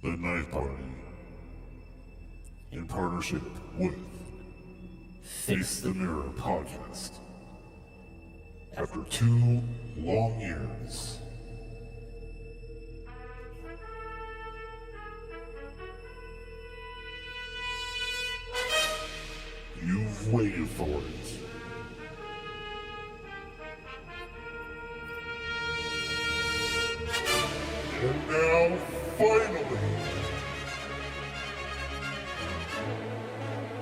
The Night Party, in partnership with Face the Mirror Podcast. After 2 long years, you've waited for it. And now, finally,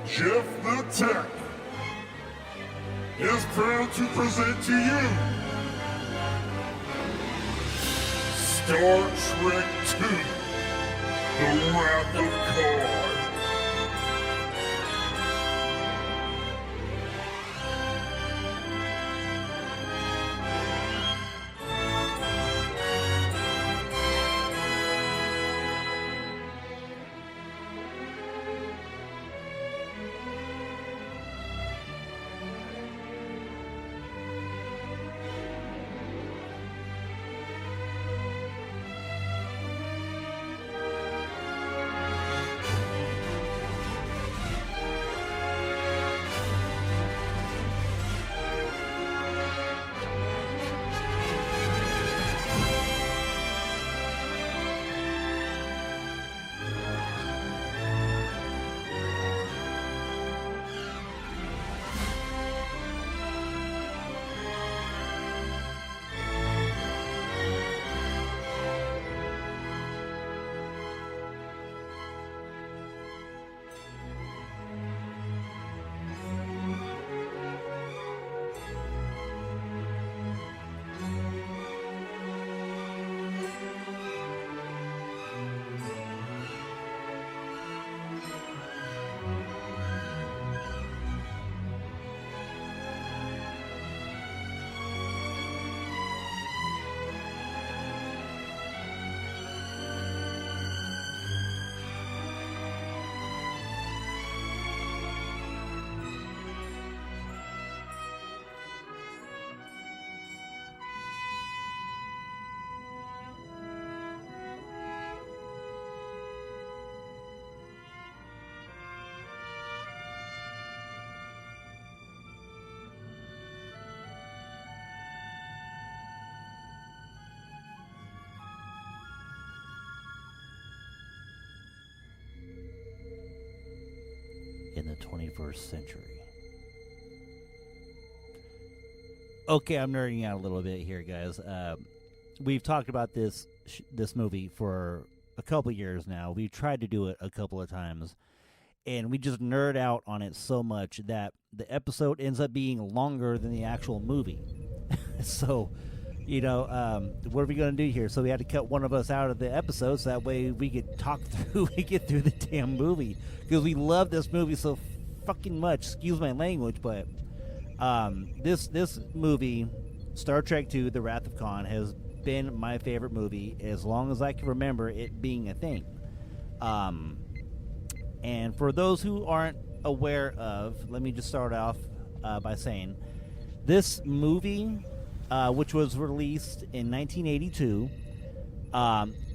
Jeff the Tech is proud to present to you Star Trek II, The Wrath of Kahn. In the 21st century. Okay, I'm nerding out a little bit here, guys. We've talked about this movie for a couple years now. We've tried to do it a couple of times, and we just nerd out on it so much that the episode ends up being longer than the actual movie. So, what are we going to do here? So we had to cut one of us out of the episode so that way we could get through the damn movie. Because we love this movie so fucking much. Excuse my language, but this movie, Star Trek II, The Wrath of Kahn, has been my favorite movie as long as I can remember it being a thing. And for those who aren't aware of, let me just start off by saying this movie, which was released in 1982,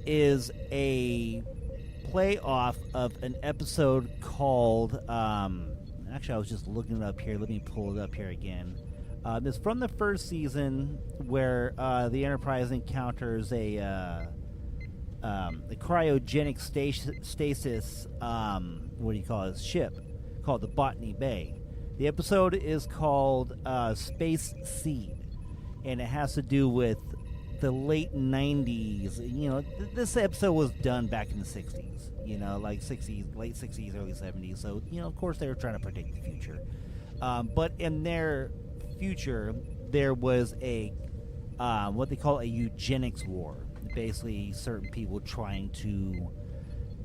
is a play off of an episode called, actually I was just looking it up here, let me pull it up here again. It's from the first season where the Enterprise encounters a cryogenic stasis, ship called the Botany Bay. The episode is called Space Seed, and it has to do with the late 90s. This episode was done back in the 60s, like 60s, late 60s, early 70s. So, of course they were trying to predict the future. But in their future, there was a, what they call a eugenics war. Basically, certain people trying to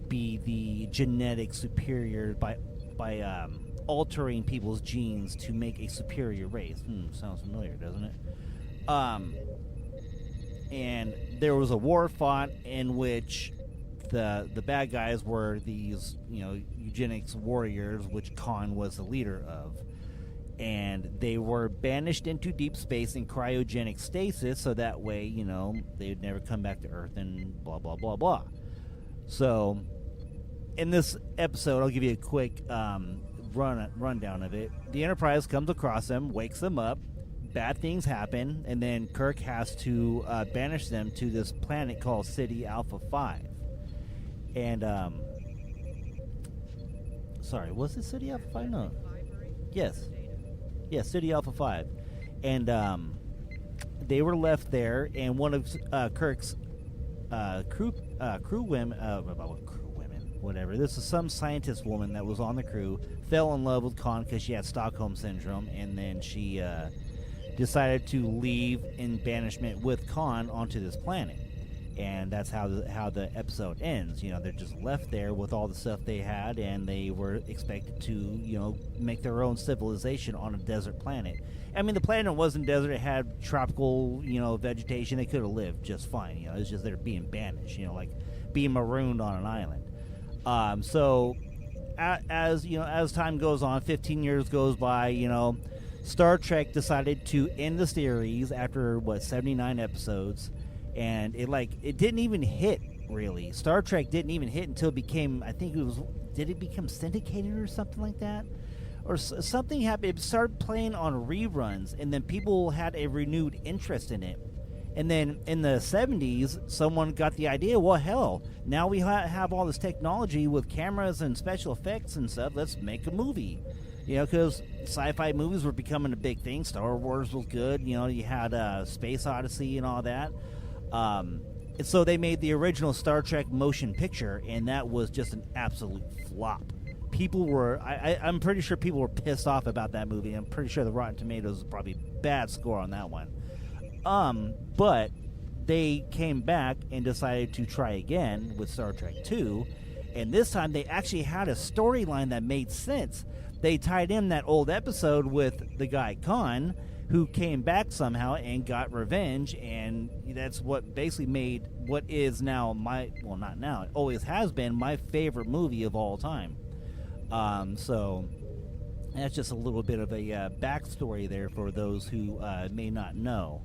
be the genetic superior by altering people's genes to make a superior race. Sounds familiar, doesn't it? And there was a war fought in which the bad guys were these, eugenics warriors, which Kahn was the leader of. And they were banished into deep space in cryogenic stasis, so that way, they'd never come back to Earth and blah, blah, blah, blah. So, in this episode, I'll give you a quick rundown of it. The Enterprise comes across them, wakes them up, bad things happen, and then Kirk has to banish them to this planet called City Alpha 5. And, sorry, was it City Alpha 5? No. Yes. Yes, City Alpha 5. And, they were left there, and one of Kirk's crew women, whatever. This is some scientist woman that was on the crew, fell in love with Kahn because she had Stockholm Syndrome, and then she decided to leave in banishment with Kahn onto this planet. And that's how the episode ends. You know, they're just left there with all the stuff they had, and they were expected to, you know, make their own civilization on a desert planet. I mean, the planet wasn't desert; it had tropical, you know, vegetation. They could have lived just fine. You know, it's just they're being banished. You know, like being marooned on an island. So, as you know, as time goes on, 15 years goes by. You know, Star Trek decided to end the series after 79 episodes. And it didn't even hit, really. Star Trek didn't even hit until it became, I think it was, did it become syndicated or something like that? Or something happened. It started playing on reruns, and then people had a renewed interest in it. And then in the 70s, someone got the idea, well, hell, now we have all this technology with cameras and special effects and stuff. Let's make a movie. You know, because sci-fi movies were becoming a big thing. Star Wars was good. You know, you had Space Odyssey and all that. And so they made the original Star Trek motion picture, and that was just an absolute flop. People were, I'm pretty sure people were pissed off about that movie. I'm pretty sure the Rotten Tomatoes is probably a bad score on that one. But they came back and decided to try again with Star Trek 2, and this time they actually had a storyline that made sense. They tied in that old episode with the guy Kahn, who came back somehow and got revenge, and that's what basically made what is now not now, it always has been my favorite movie of all time. So that's just a little bit of a backstory there for those who may not know.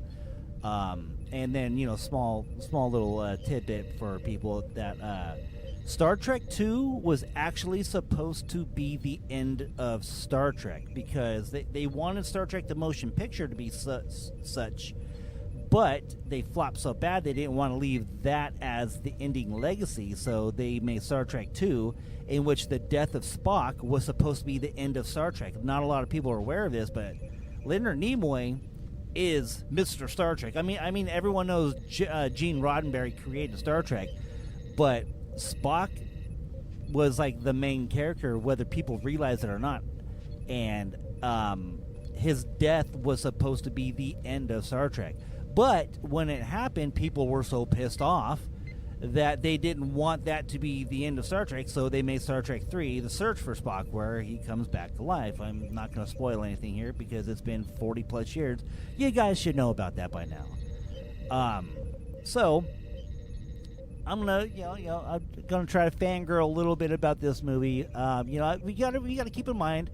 And then, you know, small little tidbit for people that Star Trek 2 was actually supposed to be the end of Star Trek, because they wanted Star Trek the motion picture to be such, but they flopped so bad they didn't want to leave that as the ending legacy, so they made Star Trek 2, in which the death of Spock was supposed to be the end of Star Trek. Not a lot of people are aware of this, but Leonard Nimoy is Mr. Star Trek. I mean, everyone knows Gene Roddenberry created Star Trek, but Spock was like the main character, whether people realize it or not, and his death was supposed to be the end of Star Trek. But when it happened, people were so pissed off that they didn't want that to be the end of Star Trek, so they made Star Trek 3, The Search for Spock, where he comes back to life. I'm not going to spoil anything here because it's been 40 plus years. You guys should know about that by now. So I'm gonna try to fangirl a little bit about this movie. We gotta keep in mind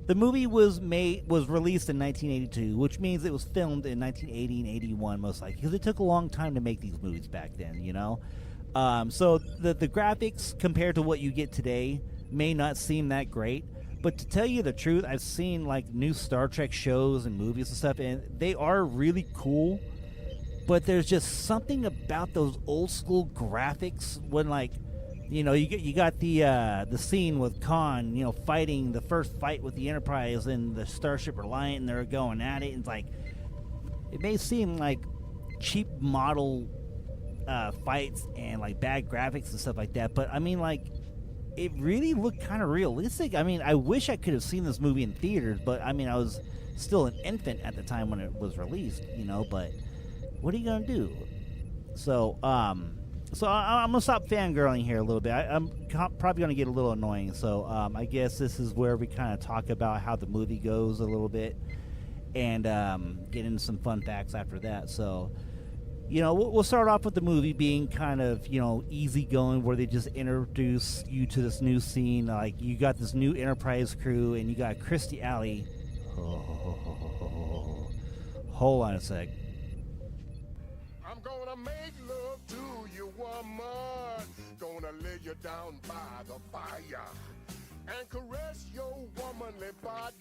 the movie was released in 1982, which means it was filmed in 1980 and 81 most likely, because it took a long time to make these movies back then. You know, so the graphics compared to what you get today may not seem that great. But to tell you the truth, I've seen like new Star Trek shows and movies and stuff, and they are really cool. But there's just something about those old school graphics when, like, you know, you got the scene with Kahn, you know, fighting the first fight with the Enterprise and the Starship Reliant, and they're going at it. And it's like, it may seem like cheap model fights and like bad graphics and stuff like that, but I mean, like, it really looked kind of realistic. I mean, I wish I could have seen this movie in theaters, but I mean, I was still an infant at the time when it was released, you know, but what are you gonna do? So, I'm gonna stop fangirling here a little bit. I'm probably gonna get a little annoying. So, I guess this is where we kind of talk about how the movie goes a little bit, and get into some fun facts after that. So, you know, we'll start off with the movie being kind of, you know, easygoing, where they just introduce you to this new scene. Like, you got this new Enterprise crew, and you got Kirstie Alley. Hold on a sec. I'm gonna make love to you, woman. Gonna wanna lay you down by the fire and caress your womanly body,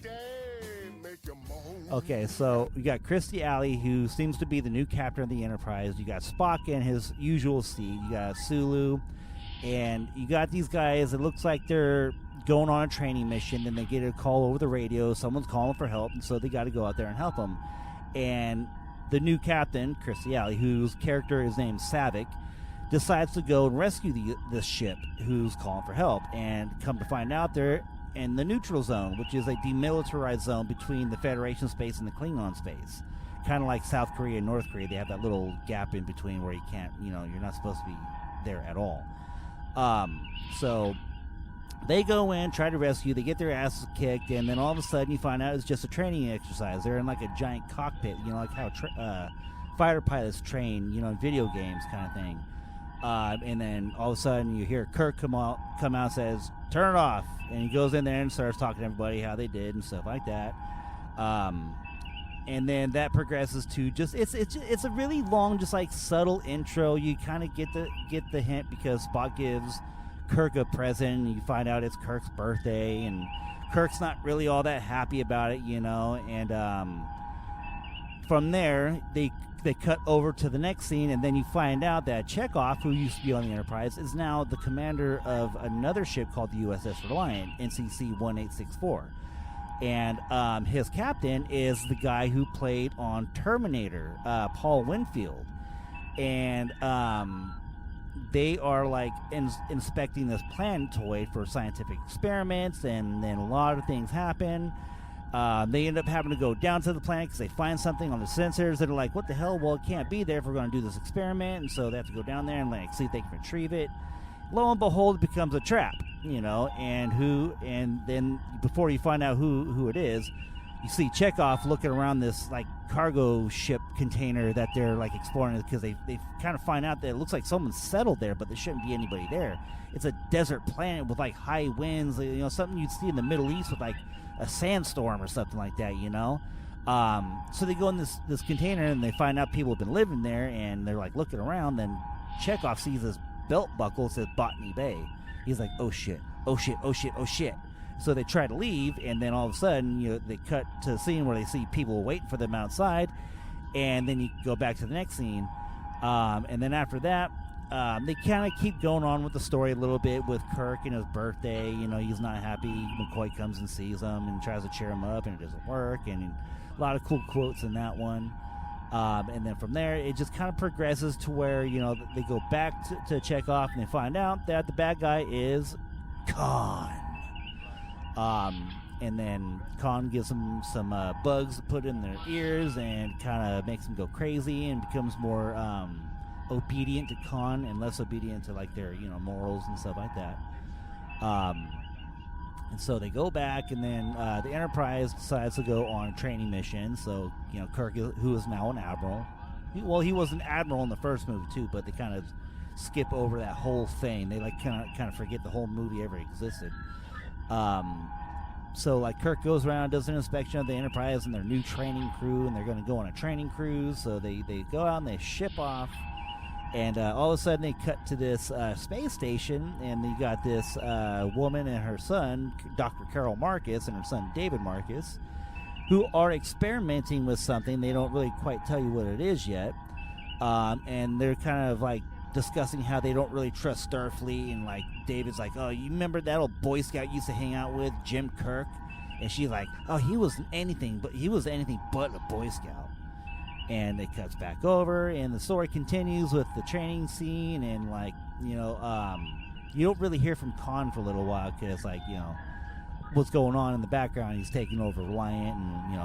make you moan. Okay, so you got Christy Alley, who seems to be the new captain of the Enterprise. You got Spock in his usual seat. You got Sulu, and you got these guys. It looks like they're going on a training mission, and they get a call over the radio. Someone's calling for help, and so they got to go out there and help them. And the new captain, Christy Alley, whose character is named Savick, decides to go and rescue this ship who's calling for help. And come to find out, they're in the neutral zone, which is a demilitarized zone between the Federation space and the Klingon space. Kind of like South Korea and North Korea. They have that little gap in between where you can't, you're not supposed to be there at all. So they go in, try to rescue, they get their asses kicked, and then all of a sudden you find out it's just a training exercise. They're in like a giant cockpit, like how fighter pilots train, in video games kind of thing. And then all of a sudden you hear Kirk come out and says, "Turn it off." And he goes in there and starts talking to everybody how they did and stuff like that. And then that progresses to just it's a really long, just like subtle intro. You kind of get the hint because Spock gives Kirk a present. And you find out it's Kirk's birthday, and Kirk's not really all that happy about it, And from there they cut over to the next scene, and then you find out that Chekhov, who used to be on the Enterprise, is now the commander of another ship called the USS Reliant, NCC 1864. And his captain is the guy who played on Terminator, Paul Winfield. And they are like inspecting this planetoid for scientific experiments, and then a lot of things happen. They end up having to go down to the planet because they find something on the sensors that are like, what the hell? Well, it can't be there if we're going to do this experiment. And so they have to go down there and see if they can retrieve it. Lo and behold, it becomes a trap, and then before you find out who it is, you see Chekhov looking around this like cargo ship container that they're like exploring, because they kind of find out that it looks like someone's settled there, but there shouldn't be anybody there. It's a desert planet with like high winds, something you'd see in the Middle East with like a sandstorm or something like that, So they go in this container and they find out people have been living there, and they're like looking around. Then Chekhov sees this belt buckle, it says Botany Bay. He's like, oh shit. So they try to leave, and then all of a sudden, they cut to a scene where they see people waiting for them outside, and then you go back to the next scene, and then after that, they kind of keep going on with the story a little bit with Kirk and his birthday. He's not happy. McCoy comes and sees him and tries to cheer him up, and it doesn't work, and a lot of cool quotes in that one. And then from there, it just kind of progresses to where, they go back to Chekhov, and they find out that the bad guy is Kahn. And then Kahn gives them some bugs to put in their ears and kind of makes them go crazy, and becomes more obedient to Kahn and less obedient to like their morals and stuff like that. And so they go back, and then the Enterprise decides to go on a training mission. So Kirk, who is now an admiral, he was an admiral in the first movie too, but they kind of skip over that whole thing. They like kind of forget the whole movie ever existed. So like Kirk goes around, does an inspection of the Enterprise and their new training crew, and they're going to go on a training cruise. So they go out and they ship off, and all of a sudden they cut to this space station, and you got this woman and her son, Dr. Carol Marcus, and her son David Marcus, who are experimenting with something. They don't really quite tell you what it is yet, and they're kind of like discussing how they don't really trust Starfleet, and like David's like, oh, you remember that old Boy Scout you used to hang out with, Jim Kirk? And she's like, oh, he was anything but a Boy Scout. And it cuts back over, and the story continues with the training scene, and like you don't really hear from Kahn for a little while, because like what's going on in the background. He's taking over Reliant, and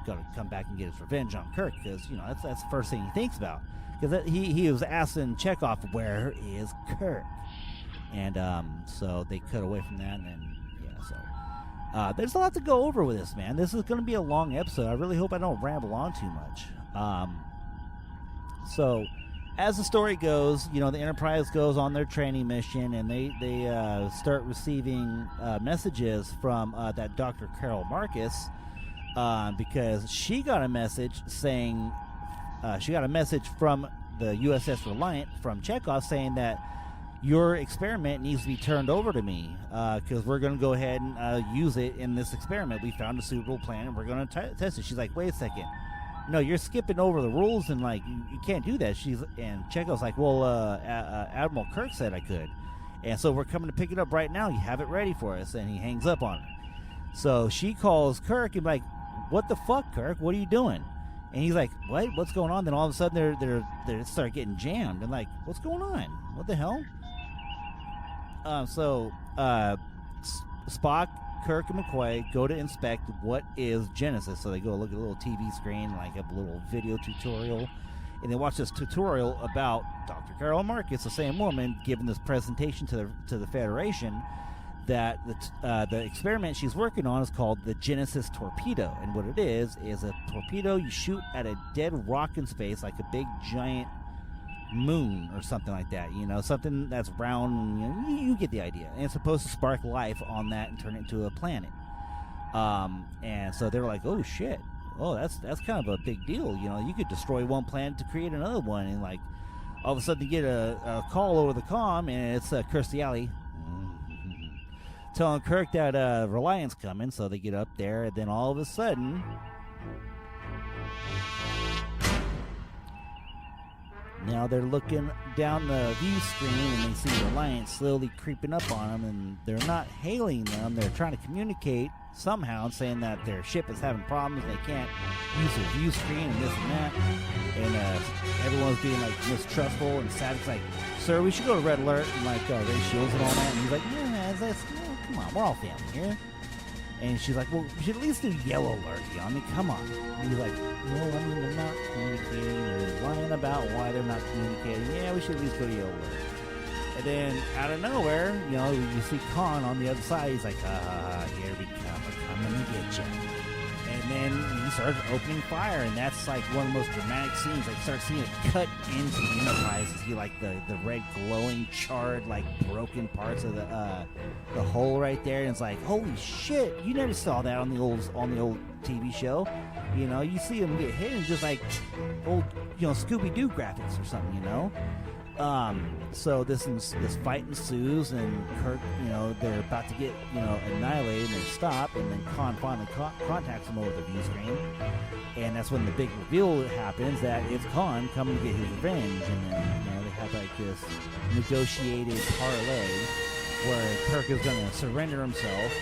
got to come back and get his revenge on Kirk, because that's the first thing he thinks about. Because he was asking Chekhov, where is Kirk? And so they cut away from that, and then there's a lot to go over with this, man. This is going to be a long episode. I really hope I don't ramble on too much. So as the story goes, the Enterprise goes on their training mission, and they start receiving messages from that Dr. Carol Marcus, because she got a message saying she got a message from the USS Reliant from Chekhov saying that your experiment needs to be turned over to me because we're going to go ahead and use it in this experiment. We found a suitable plan and we're going to test it. She's like, wait a second. No, you're skipping over the rules and like you can't do that. And Chekhov's like, well, Admiral Kirk said I could. And so we're coming to pick it up right now. You have it ready for us. And he hangs up on her. So she calls Kirk and like, what the fuck, Kirk? What are you doing? And he's like, what? What's going on? Then all of a sudden they start getting jammed. And like, what's going on? What the hell? Spock, Kirk, and McCoy go to inspect what is Genesis. So they go look at a little TV screen, like a little video tutorial. And they watch this tutorial about Dr. Carol Marcus, the same woman, giving this presentation to the Federation that the experiment she's working on is called the Genesis torpedo. And what it is a torpedo you shoot at a dead rock in space, like a big giant moon or something like that, something that's round. You get the idea. And it's supposed to spark life on that and turn it into a planet. And so they're like, oh shit, oh that's kind of a big deal. You could destroy one planet to create another one. And like all of a sudden you get a call over the comm, and it's Kirstie Alley telling Kirk that Reliant's coming. So they get up there, and then all of a sudden, now they're looking down the view screen and they see Reliant slowly creeping up on them, and they're not hailing them. They're trying to communicate somehow, saying that their ship is having problems. They can't use their view screen and this and that. And everyone's being like mistrustful, and Sadik's like, sir, we should go to Red Alert and like raise shields and all that. And he's like, come on, we're all family here. And she's like, well, we should at least do Yellow Alert, come on. And he's like, well, they're not communicating. They're lying about why they're not communicating. Yeah, we should at least go to Yellow Alert. And then, out of nowhere, you see Kahn on the other side. He's like, here we come. We're coming to get you. And then he starts opening fire, and that's like one of the most dramatic scenes. Like, start seeing it cut into the Enterprise. You see like the red glowing, charred, like broken parts of the hull right there, and it's like, holy shit! You never saw that on the old TV show. You see him get hit, and just like old Scooby-Doo graphics or something. So this fight ensues, and Kirk, they're about to get, annihilated, and they stop, and then Kahn finally contacts them over the view screen, and that's when the big reveal happens that it's Kahn coming to get his revenge, and then, they have like this negotiated parlay where Kirk is going to surrender himself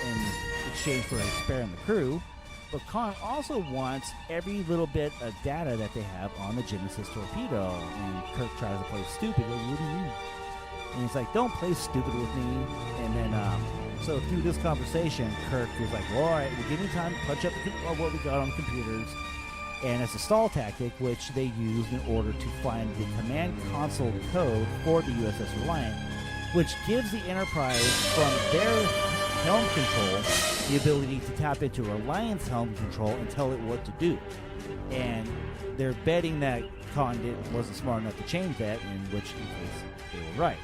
in exchange for sparing the crew. But Kahn also wants every little bit of data that they have on the Genesis torpedo. And Kirk tries to play stupid. Like, what do you mean? And he's like, don't play stupid with me. And then, so through this conversation, Kirk was like, well, all right, well, give me time to punch up what we got on the computers. And it's a stall tactic, which they used in order to find the command console code for the USS Reliant, which gives the Enterprise from their helm control the ability to tap into Reliance helm control and tell it what to do. And they're betting that Kahn wasn't smart enough to change that, in which case they were right.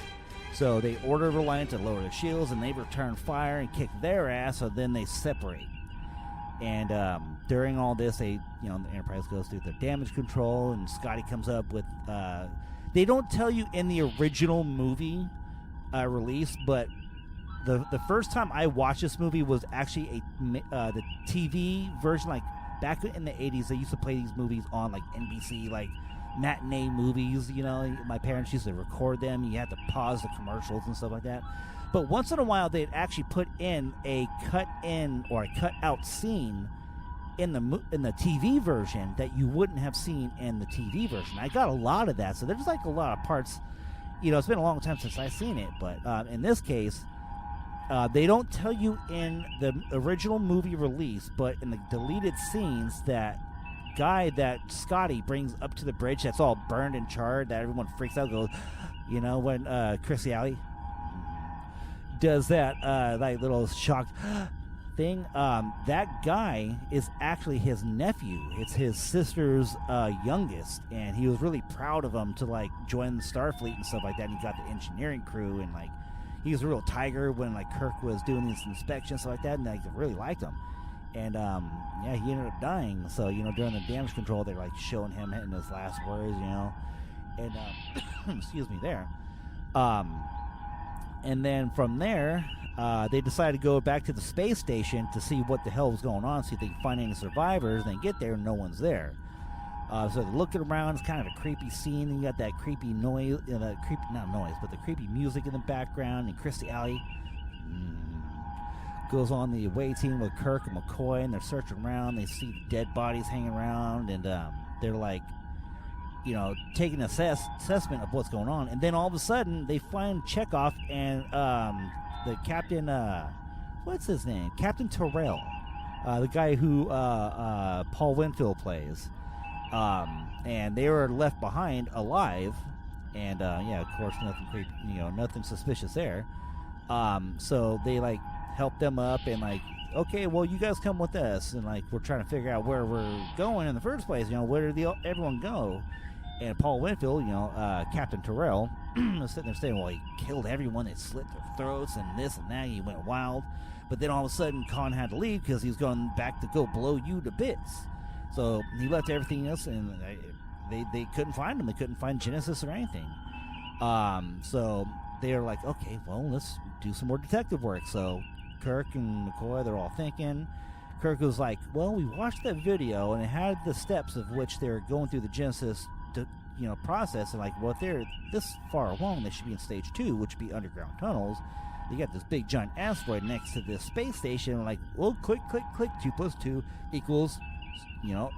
So they order Reliant to lower their shields, and they return fire and kick their ass, so then they separate. And during all this, the Enterprise goes through their damage control, and Scotty comes up with... they don't tell you in the original movie release, but the first time I watched this movie was actually the TV version. Like back in the 80s, they used to play these movies on like NBC, like matinee movies. My parents used to record them. You had to pause the commercials and stuff like that. But once in a while, they'd actually put in a cut in or a cut out scene in the TV version that you wouldn't have seen in the TV version. I got a lot of that, so there's like a lot of parts. It's been a long time since I've seen it, but in this case. They don't tell you in the original movie release, but in the deleted scenes, that guy that Scotty brings up to the bridge that's all burned and charred, that everyone freaks out, goes, when Kirstie Alley does that like little shocked thing, that guy is actually his nephew. It's his sister's youngest, and he was really proud of him to like join the Starfleet and stuff like that, and he got the engineering crew, and like he was a real tiger when like Kirk was doing these inspections, stuff like that, and they really liked him. And he ended up dying. So during the damage control, they're like showing him hitting his last words, and excuse me there. And then from there, they decided to go back to the space station to see what the hell was going on, see if they can find any survivors. And they get there, and no one's there. So they're looking around. It's kind of a creepy scene. And you got that creepy noise, not noise, but the creepy music in the background. And Christy Alley goes on the away team with Kirk and McCoy, and they're searching around. They see the dead bodies hanging around, and they're like, taking an assessment of what's going on. And then all of a sudden, they find Chekhov and the captain, what's his name? Captain Terrell, the guy who Paul Winfield plays. And they were left behind alive. And, of course, nothing creepy, nothing suspicious there. So they, help them up and, okay, well, you guys come with us. And, we're trying to figure out where we're going in the first place. Where did everyone go? And Paul Winfield, Captain Terrell, was sitting there saying, well, he killed everyone. They slit their throats and this and that. He went wild. But then all of a sudden, Kahn had to leave because he was going back to go blow you to bits. So he left everything else, and they couldn't find him. They couldn't find Genesis or anything. So they were like, okay, well, let's do some more detective work. So Kirk and McCoy, they're all thinking. Kirk was like, well, we watched that video, and it had the steps of which they're going through the Genesis process. And well, if they're this far along, they should be in stage 2, which would be underground tunnels. You got this big giant asteroid next to this space station. Well, click, 2 + 2 equals,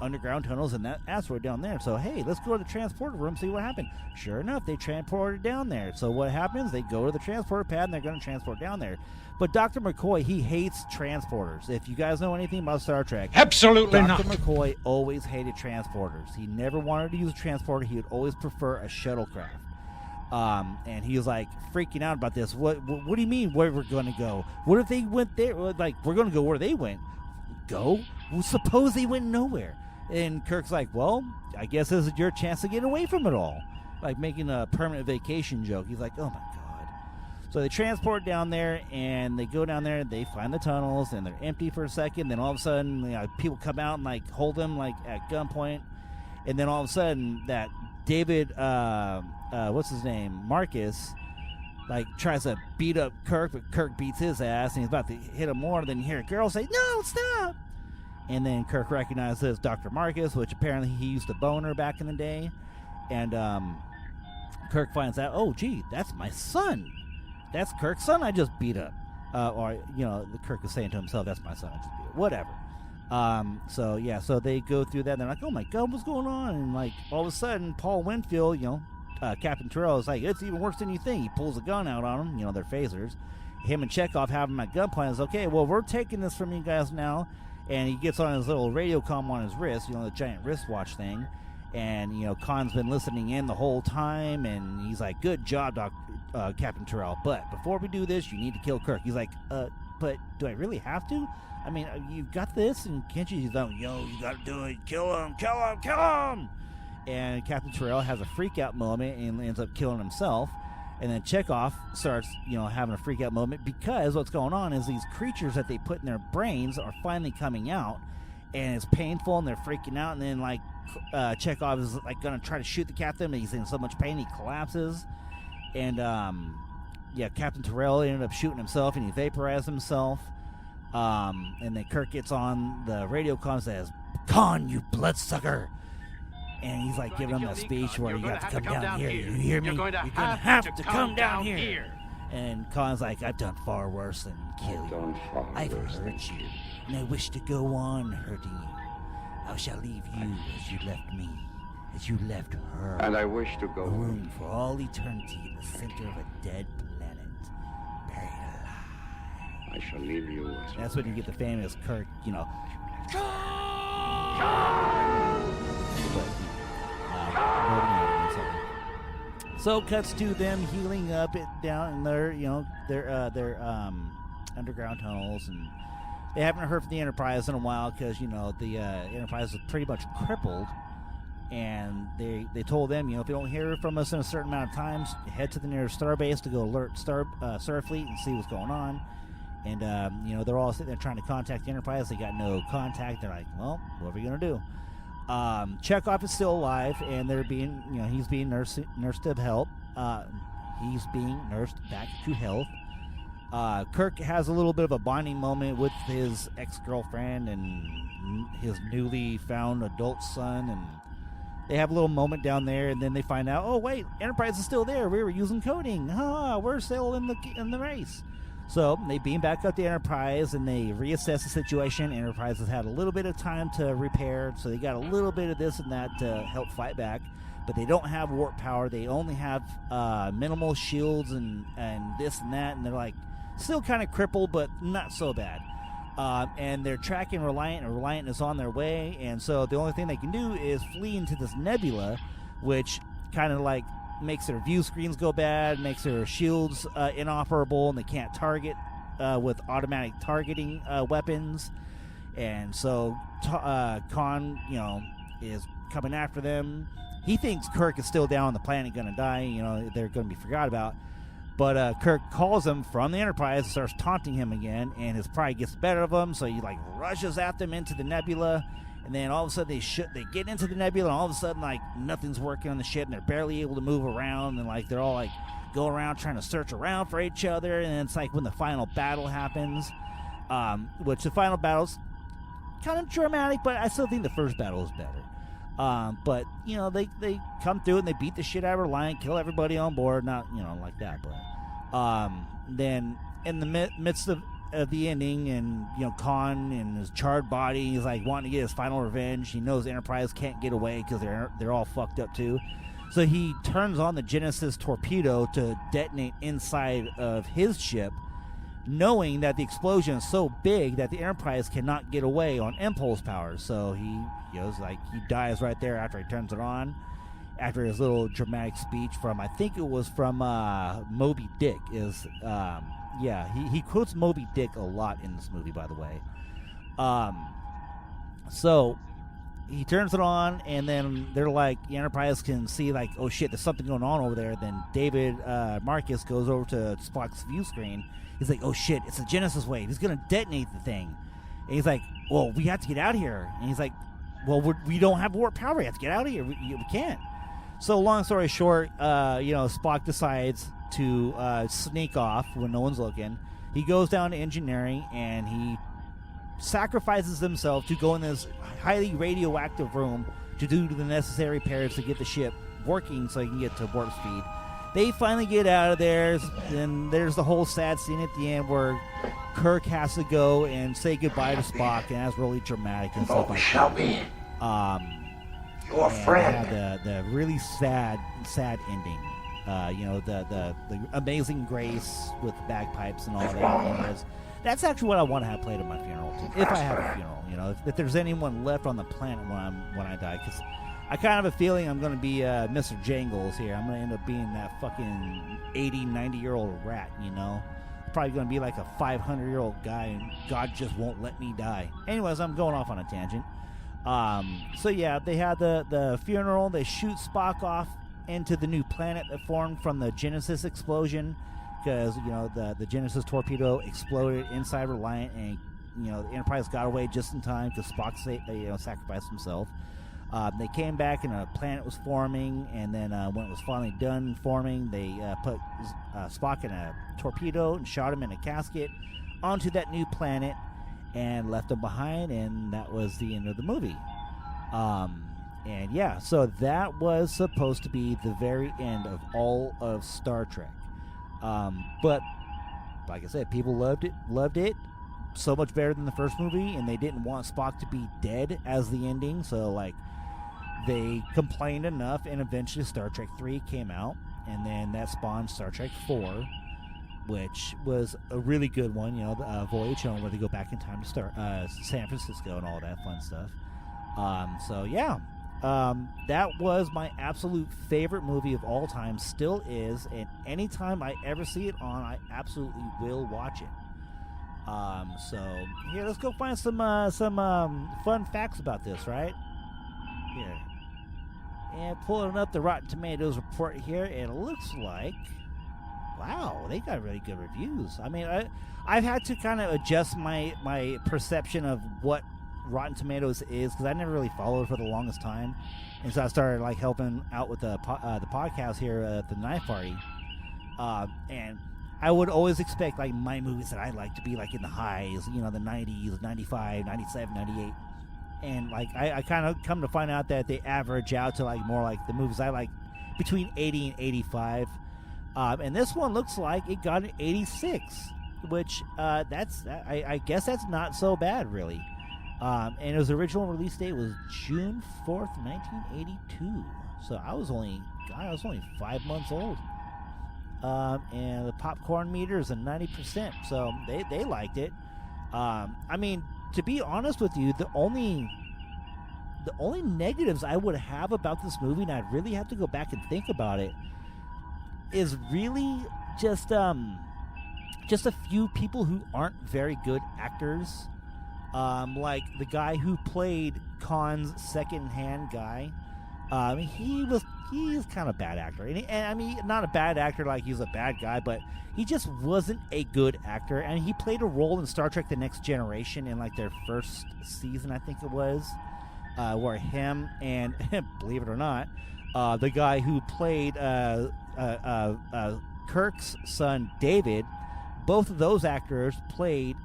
underground tunnels and that asteroid down there. So, hey, let's go to the transporter room, see what happened. Sure enough, they transported down there. So what happens? They go to the transporter pad, and they're going to transport down there. But Dr. McCoy, he hates transporters. If you guys know anything about Star Trek, absolutely not. Dr. McCoy always hated transporters. He never wanted to use a transporter. He would always prefer a shuttlecraft. And he was freaking out about this. What do you mean where we're going to go? What if they went there? We're going to go where they went. Go? Well, suppose they went nowhere. And Kirk's like, well, I guess this is your chance to get away from it all. Making a permanent vacation joke. He's like, oh my God. So they transport down there, and they go down there, they find the tunnels, and they're empty for a second. Then all of a sudden, people come out and hold them at gunpoint. And then all of a sudden, that David, what's his name, Marcus, tries to beat up Kirk, but Kirk beats his ass, and he's about to hit him more. Then you hear a girl say, no, stop. And then Kirk recognizes Dr. Marcus, which apparently he used to bone her back in the day. And Kirk finds out, oh, gee, that's my son. That's Kirk's son I just beat up. Kirk is saying to himself, that's my son I just beat up. Whatever. So they go through that, and they're like, oh my God, what's going on? And all of a sudden, Paul Winfield, Captain Terrell is like, it's even worse than you think. He pulls a gun out on them, they're phasers. Him and Chekhov have him at gunpoint. Is okay, well, we're taking this from you guys now. And he gets on his little radio comm on his wrist, the giant wristwatch thing. And, Kahn's been listening in the whole time, and he's like, good job, Captain Terrell. But before we do this, you need to kill Kirk. He's like, but do I really have to? I mean, you've got this, and can't you? He's like, you got to do it. Kill him. And Captain Terrell has a freak-out moment and ends up killing himself. And then Chekhov starts, having a freak-out moment because what's going on is these creatures that they put in their brains are finally coming out, and it's painful, and they're freaking out. And then, Chekhov is, going to try to shoot the captain, but he's in so much pain he collapses. And, Captain Terrell ended up shooting himself, and he vaporized himself. And then Kirk gets on the radio comm and says, Kahn, you bloodsucker. And he's giving him a speech where you got to come down here. You hear me? You're going to have to come down here. And Kahn's like, I've done far worse than kill you. I've hurt you, and I wish to go on hurting you. I shall leave you as you left me, as you left her. And I wish to go room for all eternity in the center of a dead planet, buried alive. I shall leave you as That's when you get the famous Kirk, So cuts to them healing up down in their underground tunnels, and they haven't heard from the Enterprise in a while because the Enterprise is pretty much crippled, and they told them if you don't hear from us in a certain amount of time, head to the nearest starbase to go alert Starfleet and see what's going on. And they're all sitting there trying to contact the Enterprise. They got no contact. They're like, well, what are we gonna do? Chekhov is still alive, and they're being, he's being nursed to help. he's being nursed back to health. Kirk has a little bit of a bonding moment with his ex-girlfriend and his newly found adult son, and they have a little moment down there, and then they find out, oh wait, Enterprise is still there. We were using coding. We're still in the race. So they beam back up to Enterprise, and they reassess the situation. Enterprise has had a little bit of time to repair, so they got a little bit of this and that to help fight back. But they don't have warp power. They only have minimal shields and this and that, and they're like still kind of crippled, but not so bad. And they're tracking Reliant, and Reliant is on their way. And so the only thing they can do is flee into this nebula, which kind of like makes their view screens go bad, makes their shields inoperable, and they can't target with automatic targeting weapons. And so Kahn, is coming after them. He thinks Kirk is still down on the planet, going to die. They're going to be forgot about. But Kirk calls him from the Enterprise, starts taunting him again, and his pride gets the better of him. So he like rushes at them into the nebula, and then all of a sudden they get into the nebula, and all of a sudden like nothing's working on the ship, and they're barely able to move around, and like they're all like go around trying to search around for each other. And it's like when the final battle happens, which the final battle's kind of dramatic, but I still think the first battle is better. But they come through and they beat the shit out of Reliant, kill everybody on board, not like that, but then in the midst of the ending, and Kahn and his charred body, he's like wanting to get his final revenge. He knows Enterprise can't get away because they're all fucked up too, so he turns on the Genesis torpedo to detonate inside of his ship, knowing that the explosion is so big that the Enterprise cannot get away on impulse power. So he he dies right there after he turns it on, after his little dramatic speech from, I think it was from Moby Dick. He quotes Moby Dick a lot in this movie, by the way. So he turns it on, and then they're like, the Enterprise can see like, oh shit, there's something going on over there. Then David Marcus goes over to Spock's view screen. He's like, oh shit, it's a Genesis wave. He's gonna detonate the thing. And he's like, well, we have to get out of here. And he's like, well, we don't have warp power. We have to get out of here. We can't. So long story short, Spock decides to sneak off when no one's looking. He goes down to engineering, and he sacrifices himself to go in this highly radioactive room to do the necessary repairs to get the ship working so he can get to warp speed. They finally get out of there, and there's the whole sad scene at the end where Kirk has to go and say goodbye to Spock, and that's really dramatic and stuff like that. Your friend. The really sad ending. The Amazing Grace with bagpipes and all that. That's actually what I want to have played at my funeral too, if I have a funeral. If there's anyone left on the planet when I die, because I kind of have a feeling I'm going to be Mr. Jangles here. I'm going to end up being that fucking 80, 90-year-old rat, Probably going to be like a 500-year-old guy, and God just won't let me die. Anyways, I'm going off on a tangent. So yeah, they had the funeral. They shoot Spock off into the new planet that formed from the Genesis explosion, because the Genesis torpedo exploded inside Reliant, and the Enterprise got away just in time because Spock sacrificed himself. They came back and a planet was forming, and then when it was finally done forming, they put Spock in a torpedo and shot him in a casket onto that new planet and left him behind, and that was the end of the movie. And yeah, so that was supposed to be the very end of all of Star Trek. But like I said, people loved it so much better than the first movie, and they didn't want Spock to be dead as the ending, so like they complained enough, and eventually Star Trek 3 came out, and then that spawned Star Trek 4, which was a really good one, the Voyage Home, where they go back in time to start San Francisco and all that fun stuff. So yeah, that was my absolute favorite movie of all time, still is, and anytime I ever see it on, I absolutely will watch it. So here, let's go find some fun facts about this, right? Here. And pulling up the Rotten Tomatoes report here, and it looks like, wow, they got really good reviews. I mean, I've had to kind of adjust my perception of what Rotten Tomatoes is, because I never really followed for the longest time, and so I started like helping out with the podcast here at the Knife Party. And I would always expect like my movies that I like to be like in the highs, the 90s, 95, 97, 98. And like I kind of come to find out that they average out to like more like the movies I like between 80 and 85. And this one looks like it got an 86, which I guess that's not so bad really. And his original release date was June 4th, 1982. So I was only 5 months old. And the popcorn meter is a 90%, so they liked it. I mean, to be honest with you, the only negatives I would have about this movie, and I'd really have to go back and think about it, is really just a few people who aren't very good actors. Like the guy who played Kahn's second-hand guy. He's kind of a bad actor, and I mean, not a bad actor like he's a bad guy, but he just wasn't a good actor. And he played a role in Star Trek: The Next Generation in like their first season, I think it was, where him and believe it or not, the guy who played Kirk's son David, both of those actors played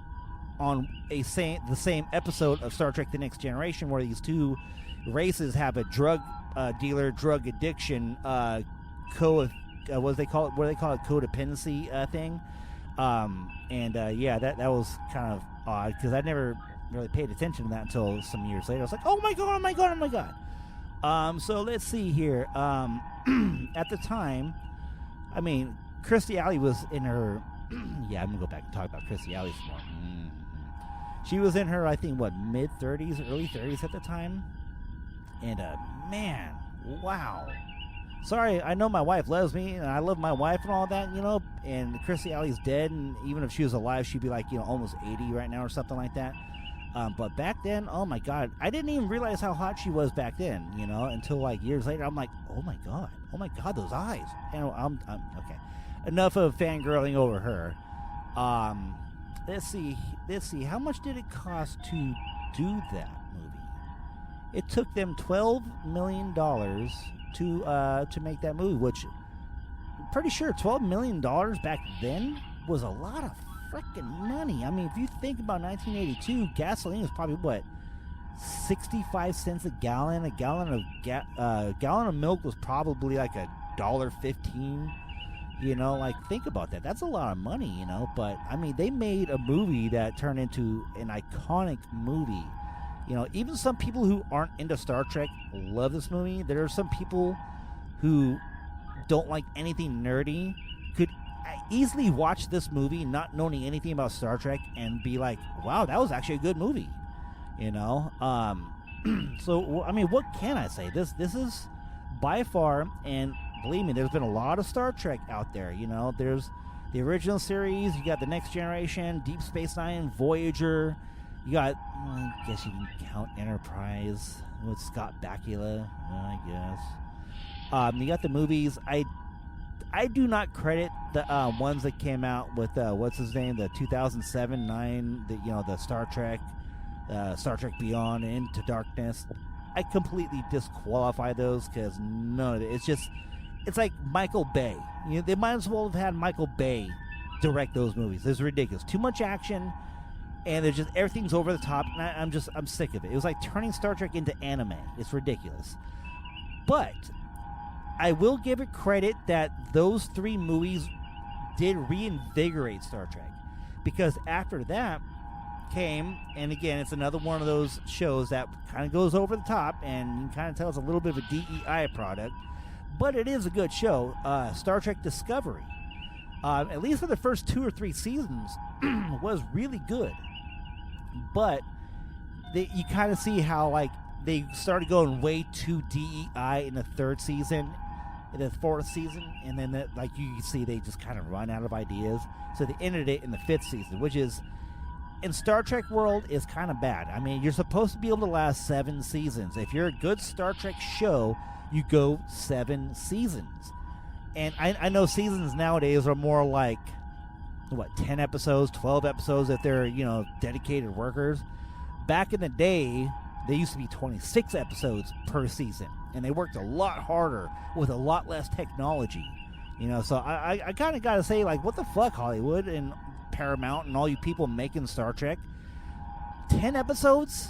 on the same episode of Star Trek: The Next Generation, where these two races have a drug addiction, what do they call it, codependency thing. That was kind of odd because I never really paid attention to that until some years later. I was like, oh my god. So let's see here. At the time, I mean, Kirstie Alley was in her yeah, I'm gonna go back and talk about Kirstie Alley some more. She was in her, I think, mid-30s, early 30s at the time. And, man, wow. Sorry, I know my wife loves me, and I love my wife and all that, and Kirstie Alley's dead, and even if she was alive, she'd be like, almost 80 right now or something like that. But back then, oh my God, I didn't even realize how hot she was back then, until like years later. I'm like, oh my God, those eyes. And I'm okay. Enough of fangirling over her. Let's see. How much did it cost to do that movie? It took them $12 million to make that movie, which I'm pretty sure $12 million back then was a lot of freaking money. I mean, if you think about 1982, gasoline was probably what, 65 cents a gallon. A gallon of milk was probably like $1.15. Think about that. That's a lot of money, But, I mean, they made a movie that turned into an iconic movie. Even some people who aren't into Star Trek love this movie. There are some people who don't like anything nerdy could easily watch this movie not knowing anything about Star Trek and be like, wow, that was actually a good movie. So, I mean, what can I say? This is by far, and believe me, there's been a lot of Star Trek out there. There's the original series, you got The Next Generation, Deep Space Nine, Voyager. You got, I guess you can count Enterprise with Scott Bakula, I guess. You got the movies. I do not credit the ones that came out with what's his name, the 2007-9, the Star Trek Beyond and Into Darkness. I completely disqualify those because none of it. It's like Michael Bay. They might as well have had Michael Bay direct those movies. It's ridiculous. Too much action. And there's just everything's over the top, and I'm sick of it. It was like turning Star Trek into anime. It's ridiculous. But I will give it credit that those three movies did reinvigorate Star Trek, because after that came, and again, it's another one of those shows that kind of goes over the top, and you can kind of tell it's a little bit of a DEI product, but it is a good show. Star Trek Discovery, at least for the first 2 or 3 seasons, was really good. But you kind of see how they started going way too DEI in the 3rd season, in the 4th season, and then you can see they just kind of run out of ideas. So they ended it in the 5th season, which is, in Star Trek world, is kind of bad. I mean, you're supposed to be able to last 7 seasons. If you're a good Star Trek show, you go 7 seasons. And I know seasons nowadays are more like 10 episodes, 12 episodes if they're, dedicated workers. Back in the day, they used to be 26 episodes per season, and they worked a lot harder with a lot less technology. You know, so I kind of got to say, like, what the fuck, Hollywood and Paramount and all you people making Star Trek? 10 episodes?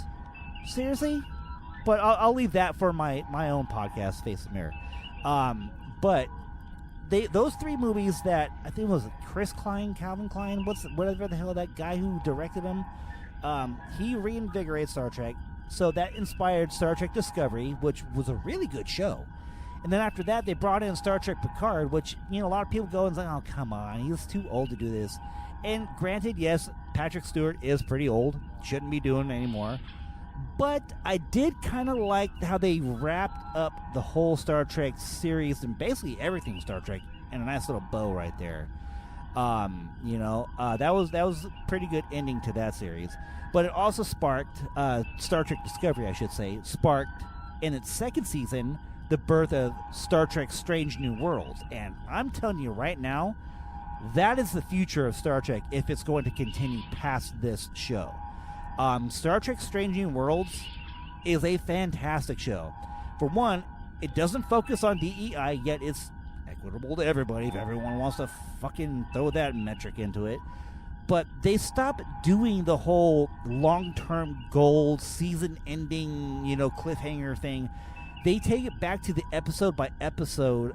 Seriously? But I'll leave that for my own podcast, Face the Mirror. But those 3 movies that I think it was Chris Klein, Calvin Klein, whatever the hell that guy who directed them, he reinvigorated Star Trek. So that inspired Star Trek Discovery, which was a really good show. And then after that, they brought in Star Trek Picard, which, you know, a lot of people go and say, oh, come on, he's too old to do this. And granted, yes, Patrick Stewart is pretty old, shouldn't be doing it anymore. But I did kind of like how they wrapped up the whole Star Trek series and basically everything Star Trek in a nice little bow right there. That was a pretty good ending to that series. But it also sparked Star Trek Discovery, I should say, sparked in its second season the birth of Star Trek Strange New Worlds. And I'm telling you right now, that is the future of Star Trek if it's going to continue past this show. Star Trek Strange New Worlds is a fantastic show. For one, it doesn't focus on DEI, yet it's equitable to everybody if everyone wants to fucking throw that metric into it. But they stop doing the whole long-term goal, season-ending, cliffhanger thing. They take it back to the episode-by-episode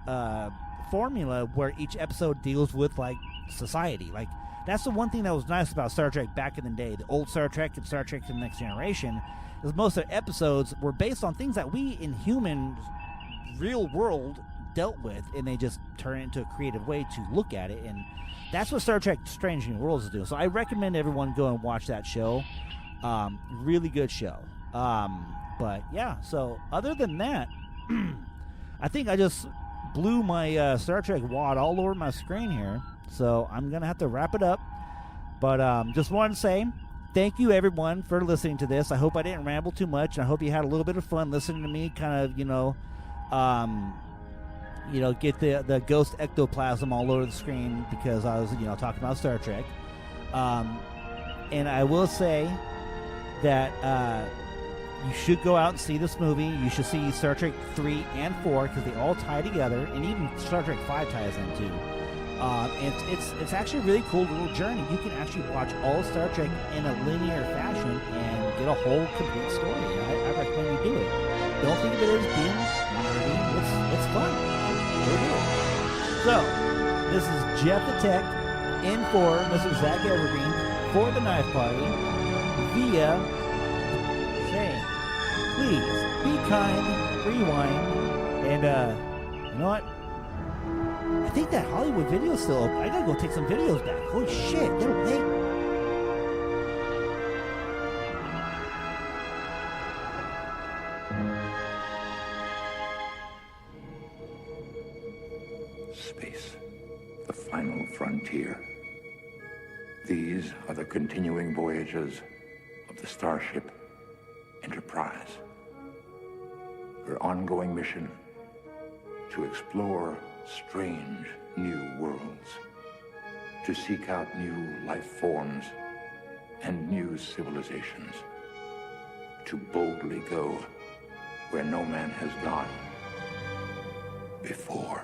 formula where each episode deals with, like, society. Like, that's the one thing that was nice about Star Trek back in the day. The old Star Trek and Star Trek The Next Generation is most of the episodes were based on things that we in human real world dealt with, and they just turn it into a creative way to look at it. And that's what Star Trek Strange New Worlds is doing. So I recommend everyone go and watch that show. Really good show. But yeah, so other than that, I think I just blew my Star Trek wad all over my screen here. So I'm going to have to wrap it up. But just wanted to say thank you, everyone, for listening to this. I hope I didn't ramble too much. I hope you had a little bit of fun listening to me kind of, get the ghost ectoplasm all over the screen because I was, talking about Star Trek. And I will say that you should go out and see this movie. You should see Star Trek 3 and 4 because they all tie together, and even Star Trek 5 ties in too. And it's actually a really cool little journey. You can actually watch all of Star Trek in a linear fashion and get a whole complete story. I recommend you do it. Don't think of it as being nerdy. It's fun. Go do it. So, this is Jeff the Tech in for Mr. Zach Evergreen for the Knife Party via saying, please be kind, rewind, and you know what? I think that Hollywood video is still open. I gotta go take some videos back. Holy shit, they're late. Space, the final frontier. These are the continuing voyages of the Starship Enterprise. Her ongoing mission to explore strange new worlds, to seek out new life forms and new civilizations, to boldly go where no man has gone before.